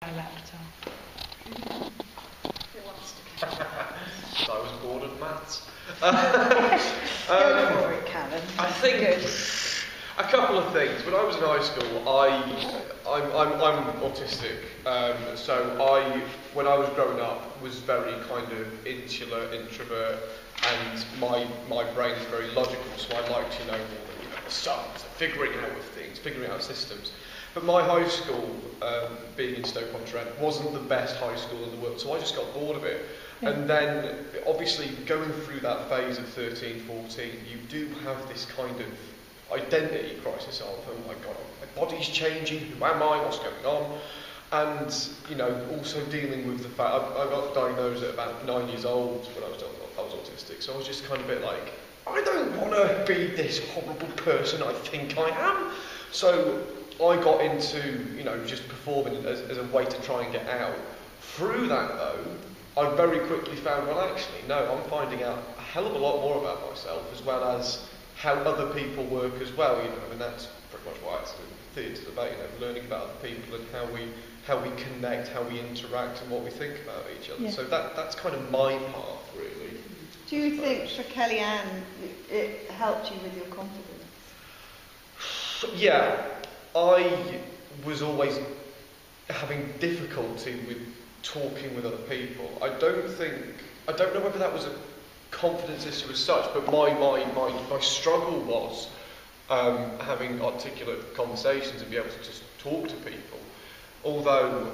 my laptop. Who wants to So I was bored of maths. Go for it, Callum. I think Good. a couple of things. When I was in high school, I'm autistic, so when I was growing up, was very kind of insular, introvert, and my brain is very logical. So I like to know the sums, figuring out of things, figuring out systems. But my high school, being in Stoke-on-Trent, wasn't the best high school in the world, so I just got bored of it. Yeah. And then, obviously, going through that phase of 13, 14, you do have this kind of identity crisis of, oh my god, my body's changing, who am I, what's going on? And, also dealing with the fact, I got diagnosed at about 9 years old when I was autistic, so I was just kind of a bit like, I don't want to be this horrible person I think I am. So I got into, just performing as a way to try and get out. Through that, though, I very quickly found, well, actually, no, I'm finding out a hell of a lot more about myself, as well as how other people work as well. And that's pretty much why it's theatre about, learning about other people and how we connect, how we interact, and what we think about each other. Yeah. So that's kind of my path, really. Do you think for Kellyanne it helped you with your confidence? Yeah, I was always having difficulty with talking with other people. I don't know whether that was a confidence issue as such, but my struggle was having articulate conversations and be able to just talk to people. Although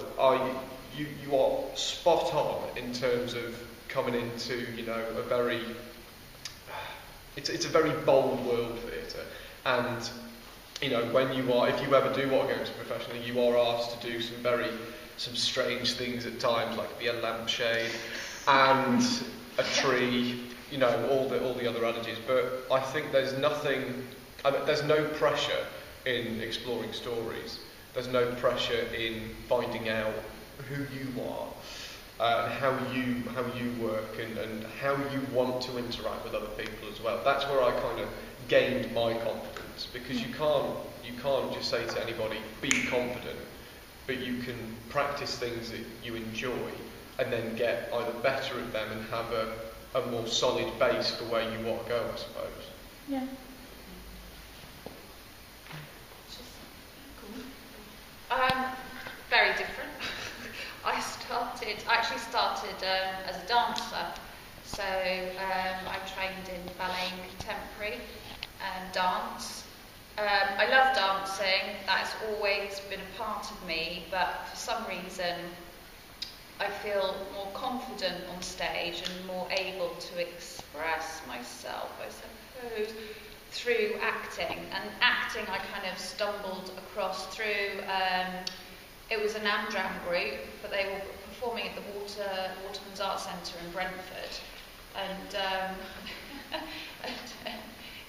you are spot on in terms of coming into a very it's a very bold world, theatre, and when if you ever do want to go into professionally, you are asked to do some strange things at times, like be a lampshade and a tree, all the other adages. But I think there's no pressure in exploring stories. There's no pressure in finding out who you are, and how you work, and how you want to interact with other people as well. That's where I kind of gained my confidence, because you can't just say to anybody, be confident, but you can practice things that you enjoy and then get either better at them and have a more solid base for where you want to go, I suppose. Yeah. Very different. I actually started as a dancer. So I trained in ballet and contemporary and dance. I love dancing. That's always been a part of me, but for some reason I feel more confident on stage and more able to express myself, I suppose, through acting. And acting I kind of stumbled across through, it was an Amdram group, but they were performing at the Waterman's Art Centre in Brentford. And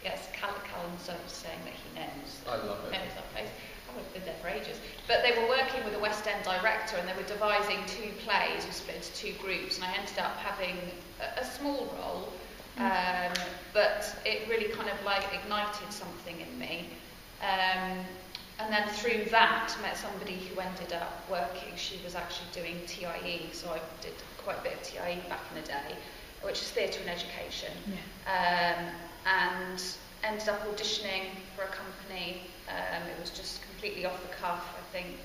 yes, Callum's sort of saying that he knows. I love it. Knows that place. I've been there for ages. But they were working with a West End director, and they were devising 2 plays, we split into 2 groups, and I ended up having a small role, but it really kind of ignited something in me. And then through that, met somebody who ended up working. She was actually doing TIE, so I did quite a bit of TIE back in the day, which is theatre and education. Yeah. And ended up auditioning for a company. It was just completely off the cuff, I think.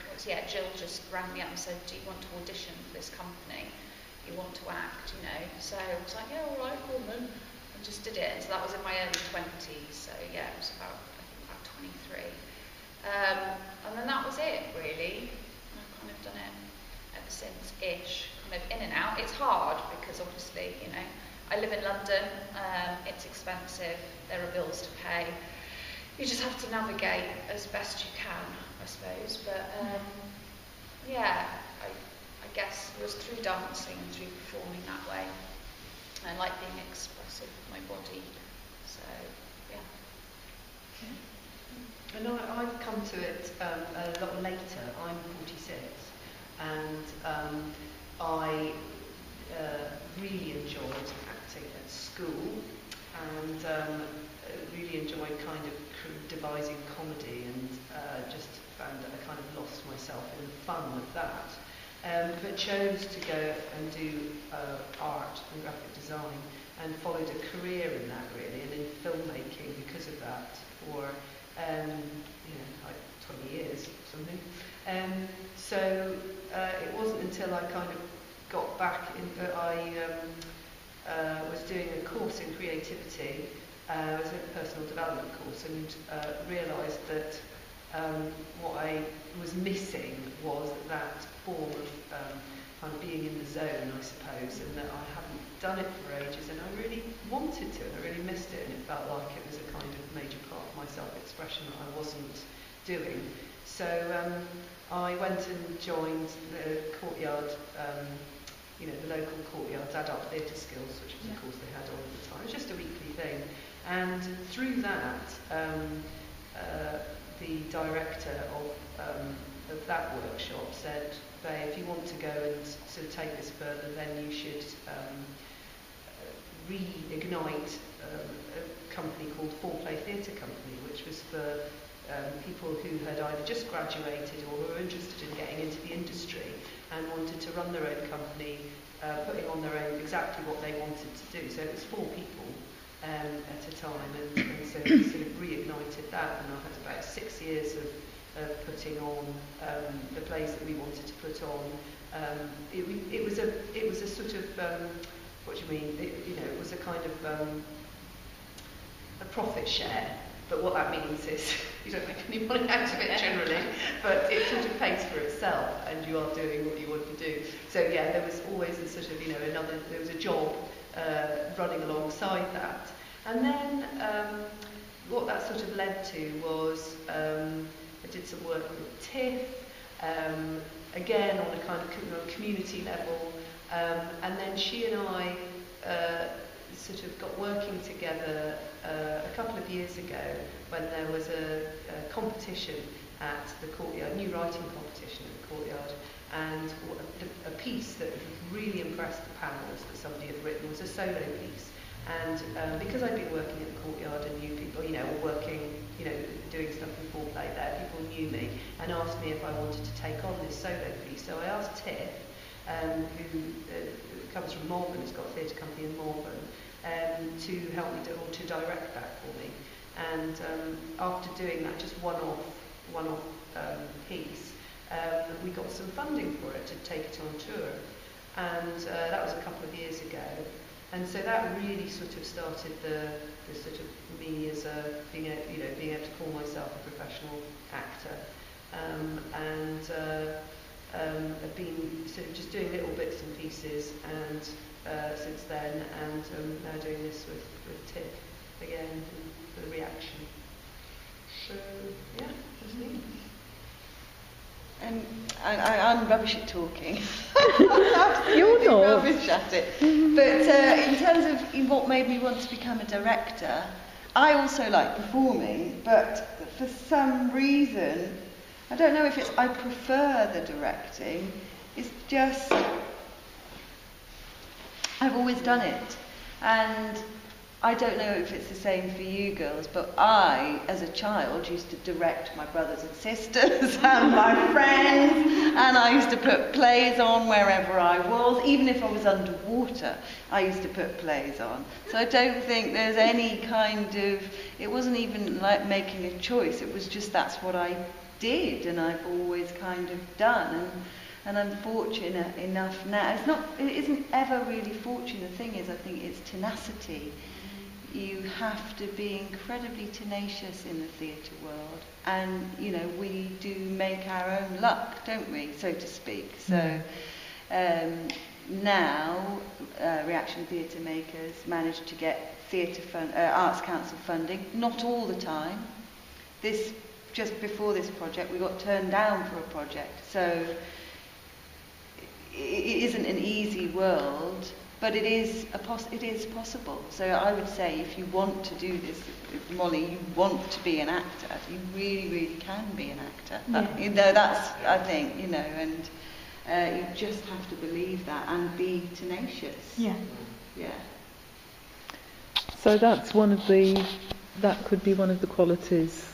Jill just rang me up and said, do you want to audition for this company? You want to act, So I was like, yeah, all right, cool, then. And just did it. And so that was in my early 20s. So yeah, it was about 23. And then that was it, really. I've kind of done it ever since-ish, kind of in and out. It's hard because obviously, I live in London, it's expensive, there are bills to pay. You just have to navigate as best you can, I suppose. But I guess it was through dancing and through performing that way. I like being expressive with my body, so yeah. And I've come to it a lot later. I'm 46, and I really enjoyed acting at school, and really enjoyed kind of devising comedy, and just found that I kind of lost myself in the fun of that. but chose to go and do art and graphic design, and followed a career in that really, and in filmmaking because of that for like 20 years or something. So it wasn't until I kind of got back in that I was doing a course in creativity. I was in a personal development course, and realised that what I was missing was that form of kind of being in the zone, I suppose, and that I hadn't done it for ages, and I really wanted to, and I really missed it, and it felt like it was a kind of major part of my self-expression that I wasn't doing. So I went and joined the Courtyard, the local Courtyard's Adult Theatre Skills, which was a course they had on at the time. It was just a weekly thing. And through that, the director of that workshop said, "Faye, if you want to go and sort of take this further, then you should reignite a company called Foreplay Theatre Company, which was for people who had either just graduated or were interested in getting into the industry and wanted to run their own company, putting on their own exactly what they wanted to do." So it was 4 people at a time, and so we sort of reignited that, and I had about 6 years of putting on the plays that we wanted to put on. It was a sort of what do you mean? It was a kind of a profit share. But what that means is you don't make any money out of it generally, but it sort of pays for itself, and you are doing what you want to do. So yeah, there was always a sort of there was a job running alongside that. And then what that sort of led to was I did some work with TIFF, again on a kind of community level, and then she and I sort of got working together a couple of years ago when there was a competition at the Courtyard, new writing competition at the Courtyard, and a piece that really impressed the panels that somebody had written was a solo piece. And because I'd been working at the Courtyard and knew people, or working, doing stuff with Foreplay there, people knew me and asked me if I wanted to take on this solo piece. So I asked Tiff, who comes from Malvern, has got a theatre company in Malvern, to help me to direct that for me. And after doing that, just one-off piece, we got some funding for it to take it on tour. And that was a couple of years ago. And so that really sort of started the sort of me as being able to call myself a professional actor, and I've been sort of just doing little bits and pieces, and since then, and now doing this with Tiff again for the reaction. So yeah, that's me. And I'm rubbish at talking. You're not. Rubbish at it. But in terms of what made me want to become a director, I also like performing, but for some reason, I don't know if it's I prefer the directing, it's just I've always done it. And I don't know if it's the same for you girls, but I, as a child, used to direct my brothers and sisters and my friends, and I used to put plays on wherever I was. Even if I was underwater, I used to put plays on. So I don't think there's any kind of, it wasn't even like making a choice, it was just that's what I did, and I've always kind of done. And I'm fortunate enough now, it isn't ever really fortune. The thing is, I think it's tenacity. You have to be incredibly tenacious in the theatre world, and we do make our own luck, don't we, so to speak. So now Reaction Theatre Makers managed to get Arts Council funding, not all the time. Just before this project, we got turned down for a project, so it isn't an easy world. But it is possible. So I would say if you want to do this, Molly, you want to be an actor, you really, really can be an actor. Yeah. That's, I think, and you just have to believe that and be tenacious. Yeah. Yeah. So that could be one of the qualities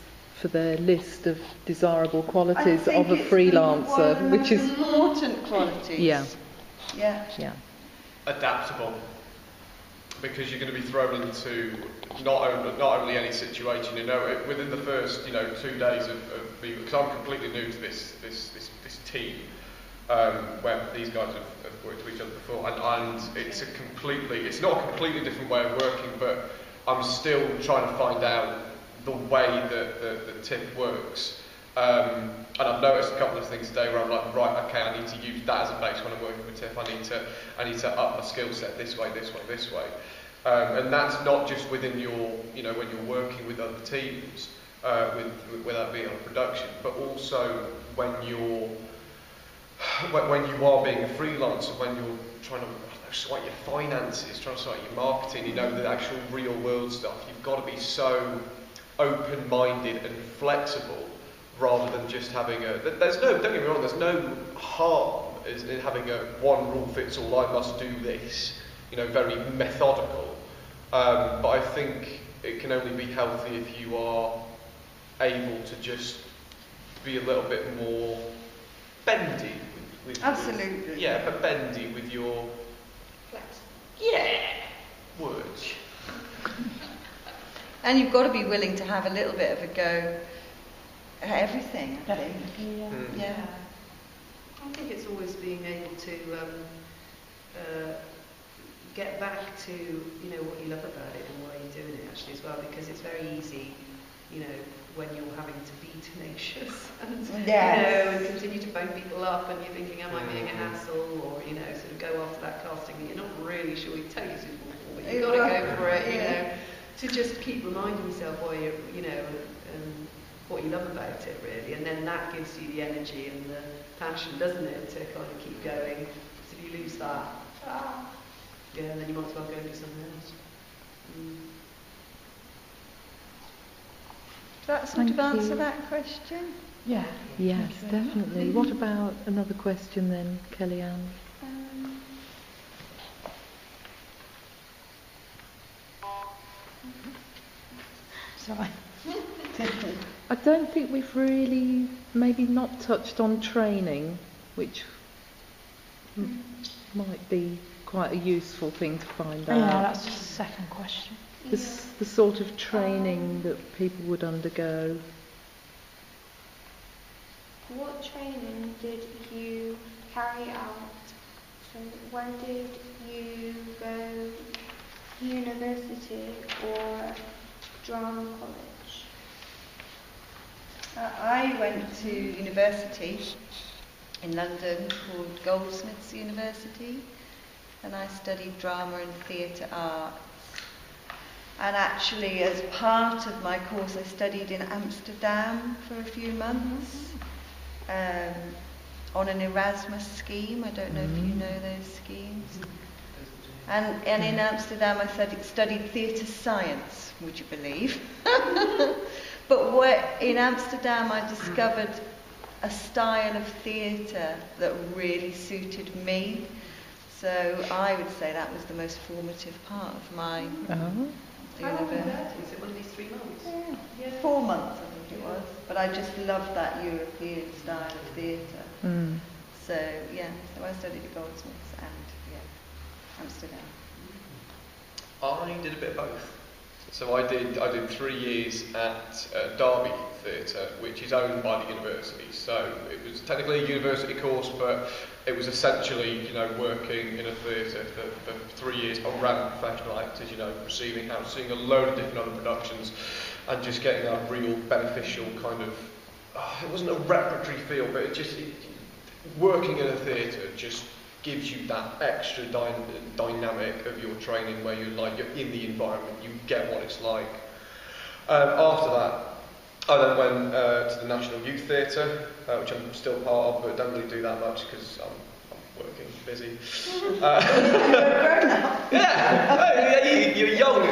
for their list of desirable I qualities think of a it's one freelancer, of the which most is important qualities. yeah, Yeah. yeah. Adaptable, because you're going to be thrown into not only any situation, within the first 2 days of being, because I'm completely new to this team, where these guys have worked with each other before, and it's not a completely different way of working, but I'm still trying to find out the way that the tip works. And I've noticed a couple of things today where I'm like, right, okay, I need to use that as a base when I'm working with TIFF. I need to up my skill set this way. And that's not just within your, when you're working with other teams, with that being on production, but also when you are being a freelancer, when you're trying to sort your finances, trying to sort your marketing, the actual real world stuff. You've got to be so open-minded and flexible, rather than just having don't get me wrong, there's no harm in having a one rule fits all, I must do this, very methodical. But I think it can only be healthy if you are able to just be a little bit more bendy with Absolutely. but bendy with your Flex. words. And you've got to be willing to have a little bit of a go at everything, I think. Yeah. I think it's always being able to get back to what you love about it and why you're doing it actually as well, because it's very easy, when you're having to be tenacious and and continue to phone people up and you're thinking, am I being a hassle, or sort of go after that casting that you're not really sure you're totally suitable for, but you've got to go for it, to just keep reminding yourself why you're what you love about it really, and then that gives you the energy and the passion, doesn't it, to kind of keep going. Because if you lose that, then you might as well go and do something else. Does that sort of answer that question? Yeah. Yes, definitely. What about another question then, Kellyanne? Sorry. I don't think we've really maybe not touched on training, which might be quite a useful thing to find out. Yeah, that's the second question. The sort of training that people would undergo. What training did you carry out? So when did you go university or drama college? I went to university in London called Goldsmiths University, and I studied drama and theatre arts. And actually, as part of my course, I studied in Amsterdam for a few months on an Erasmus scheme. I don't know if you know those schemes. And in Amsterdam, I studied theatre science, would you believe? But in Amsterdam, I discovered a style of theatre that really suited me. So I would say that was the most formative part of my university. How long was that? Was it one of these 3 months? Yeah. 4 months, I think it was. But I just loved that European style of theatre. So I studied at Goldsmiths and Amsterdam. I did a bit of both. So I did 3 years at Derby Theatre, which is owned by the university. So it was technically a university course, but it was essentially, working in a theatre for 3 years around professional actors, seeing a load of different other productions, and just getting that real beneficial kind of. It wasn't a repertory feel, but working in a theatre just gives you that extra dynamic of your training, where you're in the environment, you get what it's like. After that, I then went to the National Youth Theatre, which I'm still part of, but don't really do that much because I'm working, busy. You're young.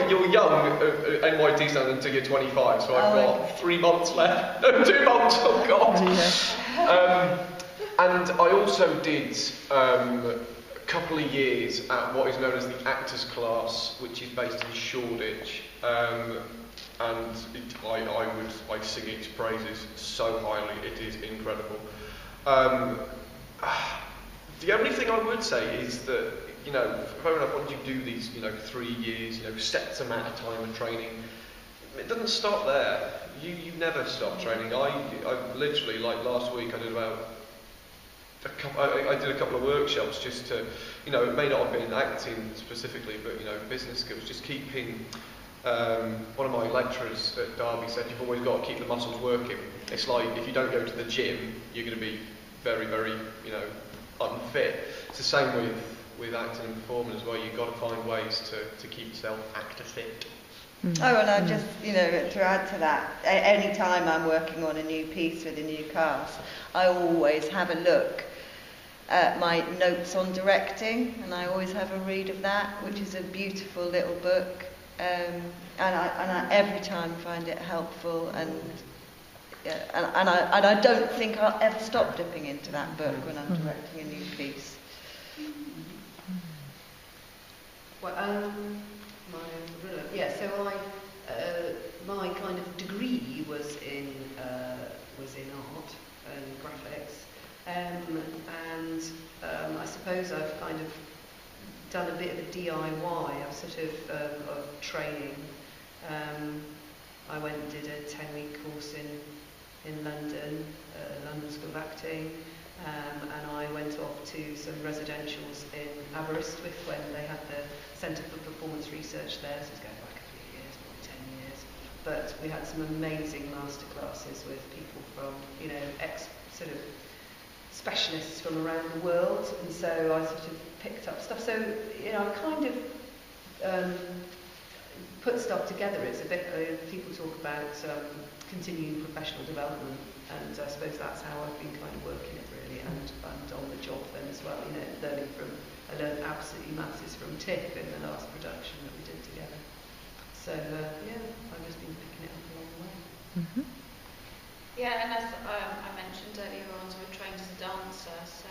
NYT stands until you're 25, so I've got 3 months left. No, 2 months. Oh God. And I also did a couple of years at what is known as the Actors Class, which is based in Shoreditch. and I sing its praises so highly. It is incredible. The only thing I would say is that, fair enough, once you do these, 3 years, set amount of time of training, it doesn't stop there. You never stop training. I literally, like last week, I did a couple of workshops just to, it may not have been acting specifically, but, business skills, just keeping, one of my lecturers at Derby said, you've always got to keep the muscles working. It's like, if you don't go to the gym, you're going to be very, very, unfit. It's the same with acting and performing as well. You've got to find ways to keep yourself active fit. Oh, and I just, to add to that, any time I'm working on a new piece with a new cast, I always have a look at my notes on directing, and I always have a read of that, which is a beautiful little book, and I every time find it helpful, and I don't think I'll ever stop dipping into that book when I'm directing a new piece. Well, so my kind of degree was in art and graphics, and I suppose I've kind of done a bit of a DIY of training. I went and did a 10-week course in London, London School of Acting, and I went off to some residentials in Aberystwyth when they had the Centre for Performance Research there. This was going back a few years, probably 10 years. But we had some amazing masterclasses with people from, specialists from around the world, and so I sort of picked up stuff. So, I kind of put stuff together. It's a bit, people talk about continuing professional development, and I suppose that's how I've been kind of working it really, and on the job then as well, I learned absolutely masses from Tiff in the last production that we did together. So, I've just been picking it up along the way. Mm-hmm. Yeah, and as I mentioned earlier on, so I trained as a dancer, so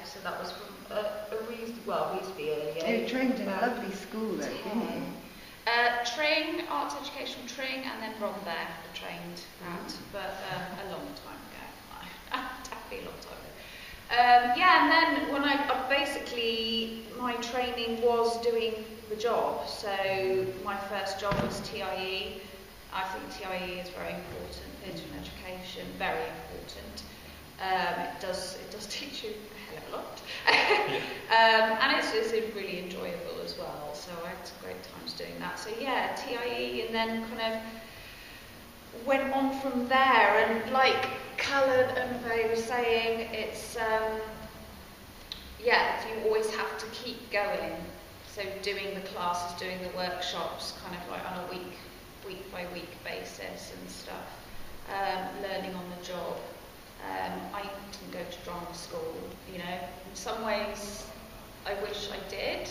so that was from we used to be early. You trained in a lovely school though, didn't you? Tring, Arts Educational Tring, and then Rhondda I trained at, but a long time ago. Definitely a long time ago. And then when I basically, my training was doing the job, so my first job was TIE. I think TIE is very important, theatre and education, very important. It does teach you a hell of a lot. And it's really enjoyable as well, so I had some great times doing that. So TIE, and then kind of went on from there, and like Callum and Faye were saying, it's you always have to keep going. So doing the classes, doing the workshops, kind of like on a week by week basis and stuff, learning on the job. I didn't go to drama school, in some ways I wish I did,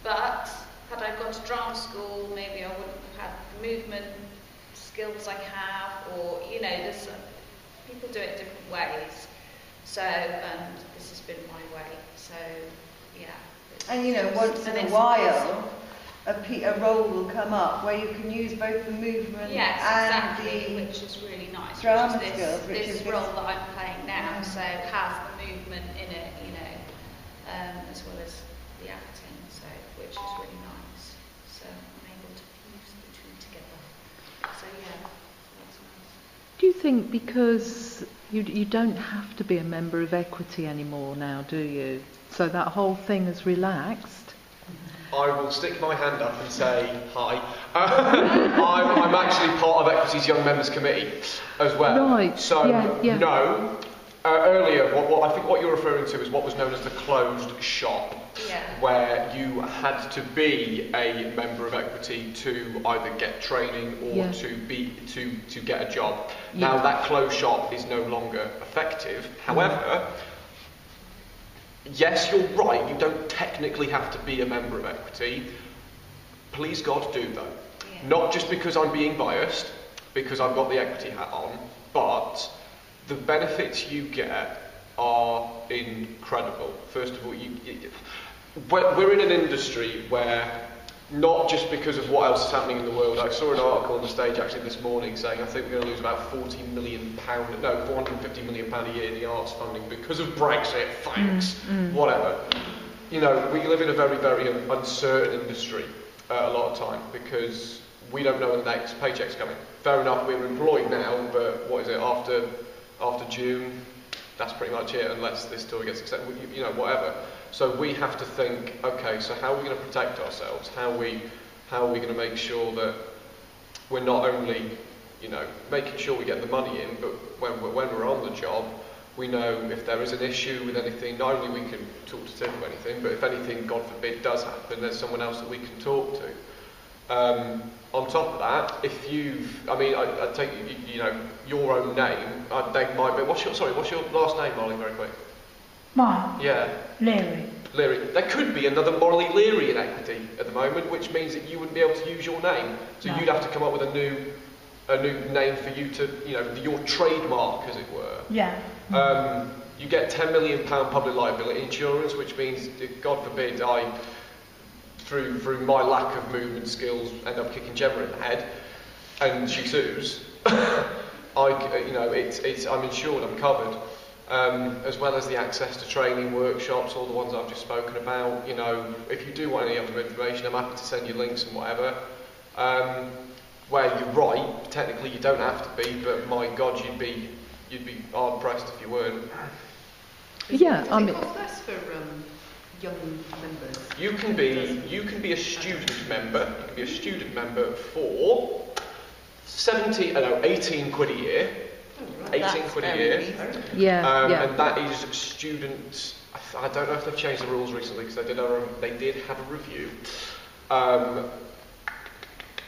but had I gone to drama school, maybe I wouldn't have had the movement skills I have, or, there's people do it different ways, so, and this has been my way, so, And once in a while, a role will come up where you can use both the movement and the which is really nice. drama which is skills. This role that I'm playing now, so has the movement in it, as well as the acting, so which is really nice. So I'm able to use the two together. So that's nice. Do you think because you don't have to be a member of Equity anymore now, do you? So that whole thing has relaxed? I will stick my hand up and say hi. I'm actually part of Equity's Young Members Committee as well. Right. So no. Earlier, what I think what you're referring to is what was known as the closed shop, where you had to be a member of Equity to either get training or to get a job. Now that closed shop is no longer effective. However, yes, you're right, you don't technically have to be a member of Equity. Please God do though. Not just because I'm being biased, because I've got the Equity hat on, but the benefits you get are incredible. First of all, we're in an industry where not just because of what else is happening in the world. I saw an article on the stage actually this morning saying I think we're going to lose about £450 million a year in the arts funding because of Brexit, thanks, whatever. You know, we live in a very, very uncertain industry a lot of time because we don't know when the next paycheck's coming. Fair enough, we're employed now, but what is it, after June, that's pretty much it, unless this tour gets accepted, you know, whatever. So we have to think, okay, so how are we going to protect ourselves? How are we going to make sure that we're not only, you know, making sure we get the money in, but when we're on the job, we know if there is an issue with anything, not only we can talk to Tim or anything, but if anything, God forbid, does happen, there's someone else that we can talk to. On top of that, if I take you know your own name, they might be. What's your last name, Molly? Very quick. Mine? Yeah. Leary. Leary. There could be another Molly Leary in equity at the moment, which means that you wouldn't be able to use your name. So No. you'd have to come up with a new name for you to, you know, your trademark, as it were. Yeah. You get £10 million public liability insurance, which means, God forbid, I, through my lack of movement skills, end up kicking Gemma in the head, and she sues. I'm insured, I'm covered, as well as the access to training workshops, all the ones I've just spoken about. You know, if you do want any other information, I'm happy to send you links and whatever. Where you're right, technically you don't have to be, but my God, you'd be hard pressed if you weren't. Yeah, I mean, Does it cost less for young members? You can be a student member. You can be a student member for 18 quid a year. Oh, right. 18 quid a year. yeah. And that is students. I don't know if they've changed the rules recently because they did have a review.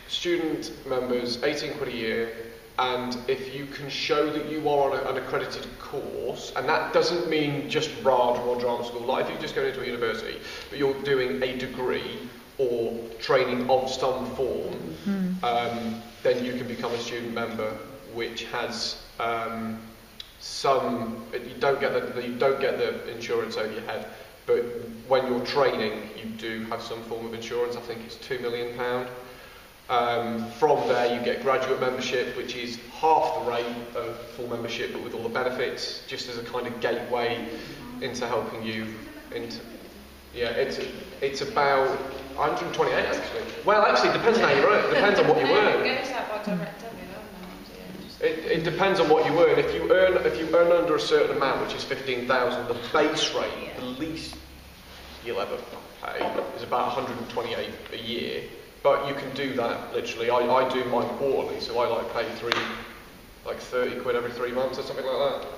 Student members, 18 quid a year. And if you can show that you are on an accredited course, and that doesn't mean just RAD or drama school, like if you're just going into a university, but you're doing a degree or training of some form, then you can become a student member, which has you don't get the insurance over your head, but when you're training, you do have some form of insurance. I think it's £2 million. From there you get graduate membership, which is half the rate of full membership but with all the benefits, just as a kind of gateway into helping you into, it's about 128 actually. Well, actually it depends on how you earn, it depends on what you earn. It depends on what you earn. If you earn under a certain amount, which is 15,000, the base rate, the least you'll ever pay, is about 128 a year. But you can do that literally. I do mine quarterly, so I pay 30 quid every 3 months or something like that.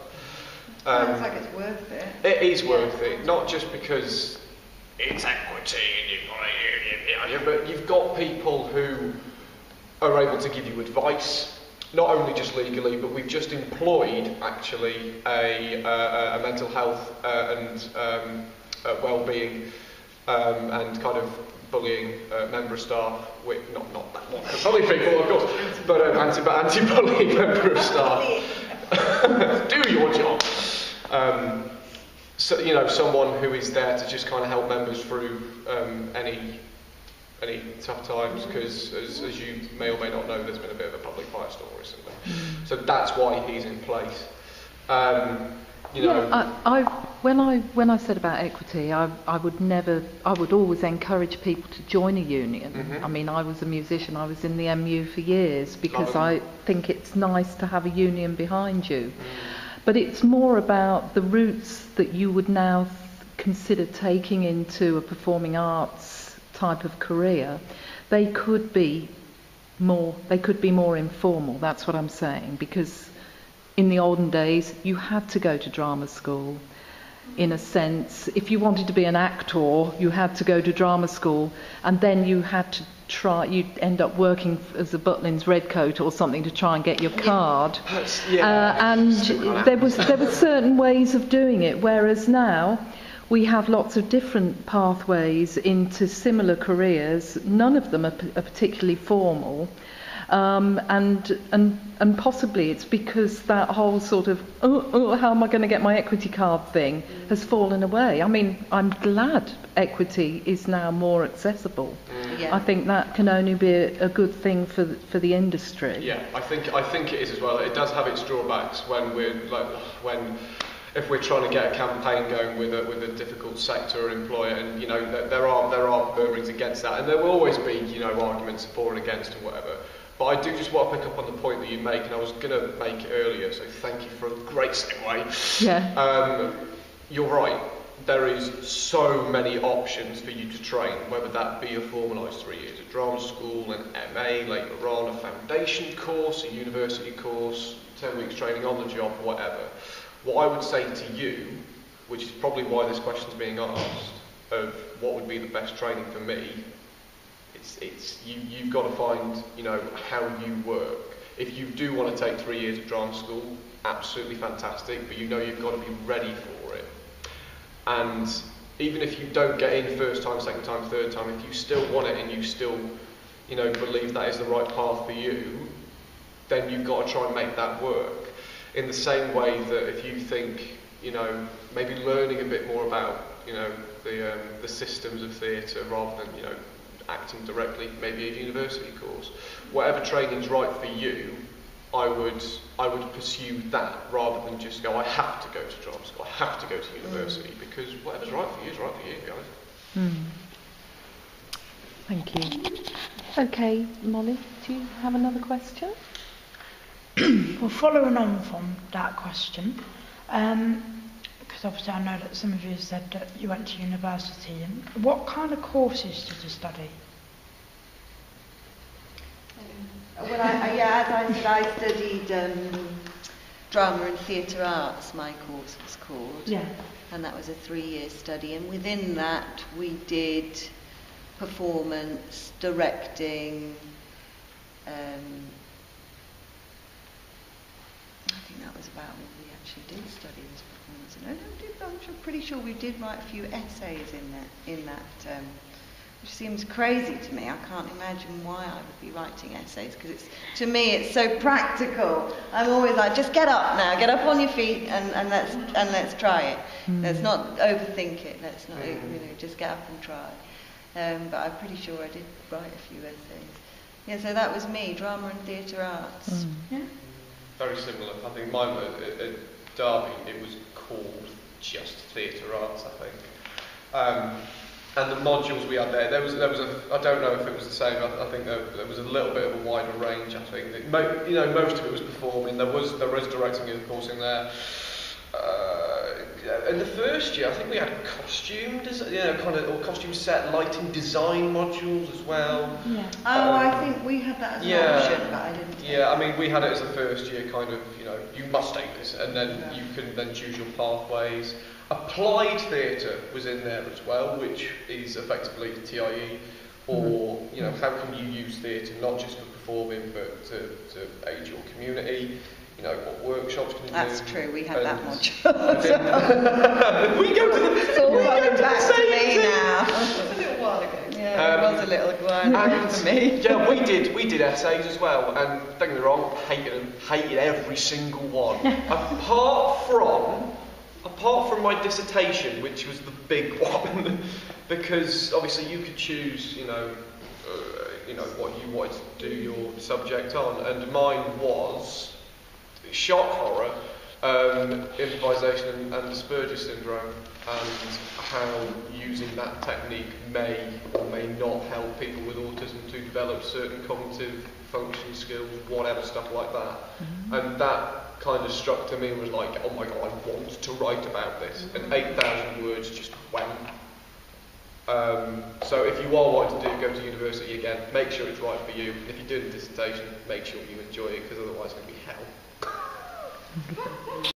Sounds like it's worth it. It is worth it, not just because it's equity and but you've got people who are able to give you advice, not only just legally, but we've just employed actually a mental health and well-being and kind of bullying member of staff, not bully people, of course, but anti-bullying member of staff. Do your job. So you know, someone who is there to just kind of help members through any tough times, because as you may or may not know, there's been a bit of a public firestorm recently. So that's why he's in place. You know, when I said about equity, I would always encourage people to join a union. Mm-hmm. I mean, I was a musician, I was in the MU for years, because I think it's nice to have a union behind you. But it's more about the routes that you would now consider taking into a performing arts type of career. They could be more informal, that's what I'm saying, because in the olden days, you had to go to drama school. In a sense, if you wanted to be an actor, you had to go to drama school, and then you had to you'd end up working as a Butlins redcoat or something to try and get your card. And there was certain ways of doing it, whereas now we have lots of different pathways into similar careers. None of them are particularly formal. And possibly it's because that whole sort of how am I going to get my equity card thing has fallen away. I mean, I'm glad equity is now more accessible. Yeah. I think that can only be a good thing for the industry. Yeah, I think it is as well. It does have its drawbacks if we're trying to get a campaign going with a difficult sector or employer, and there are murmurings against that, and there will always be arguments for and against and whatever. But I do just want to pick up on the point that you make, and I was going to make it earlier, so thank you for a great segue. Yeah. You're right. There is so many options for you to train, whether that be a formalised 3 years at drama school, an MA later on, a foundation course, a university course, 10 weeks training on the job, whatever. What I would say to you, which is probably why this question's being asked, of what would be the best training for me, you've got to find how you work. If you do want to take 3 years at drama school, absolutely fantastic, but you've got to be ready for it. And even if you don't get in first time, second time, third time, if you still want it and you still believe that is the right path for you, then you've got to try and make that work. In the same way that if you think, maybe learning a bit more about, the systems of theatre rather than, acting directly, maybe a university course, whatever training's right for you, I would pursue that rather than just go, I have to go to drama school, I have to go to university, because whatever's right for you is right for you, to be honest. Thank you. Okay, Molly, do you have another question? Well, following on from that question, because obviously I know that some of you said that you went to university, and what kind of courses did you study? Well, as I said, I studied drama and theatre arts, my course was called. Yeah. And that was a 3-year study, and within that we did performance, directing, I think that was about what we actually did study was performance. And I'm pretty sure we did write a few essays in that, which seems crazy to me. I can't imagine why I would be writing essays, because to me it's so practical. I'm always like, just get up now, get up on your feet, and let's try it. Let's not overthink it. Let's not just get up and try. But I'm pretty sure I did write a few essays. Yeah, so that was me, drama and theatre arts. Yeah. Very similar. I think mine at Derby, it was called just theatre arts, I think. And the modules we had there was I don't know if it was the same. I think there was a little bit of a wider range. I think most of it was performing. There was directing, of course, in there. In the first year, I think we had costume, or costume set, lighting, design modules as well. Yeah. I think we had that as an option, but I didn't. Yeah, I mean, we had it as a first year kind of, you must take this, and then you can then choose your pathways. Applied theatre was in there as well, which is effectively TIE, or how can you use theatre not just for performing, but to aid your community. What workshops can you do? That's true, we had that module. We go to the It's all coming back to me It now. was a little while ago. Yeah, it was a little while for me. Yeah, we did essays as well, and don't get me wrong, hated every single one. Apart from my dissertation, which was the big one, because obviously you could choose, what you wanted to do your subject on, and mine was shock horror, improvisation and Asperger's syndrome, and how using that technique may or may not help people with autism to develop certain cognitive function skills, whatever, stuff like that. And that kind of struck to me and was like, oh my god, I want to write about this. And 8,000 words just went. So if you are wanting to go to university again, make sure it's right for you. If you're doing a dissertation, make sure you enjoy it, because otherwise it's going to be hell.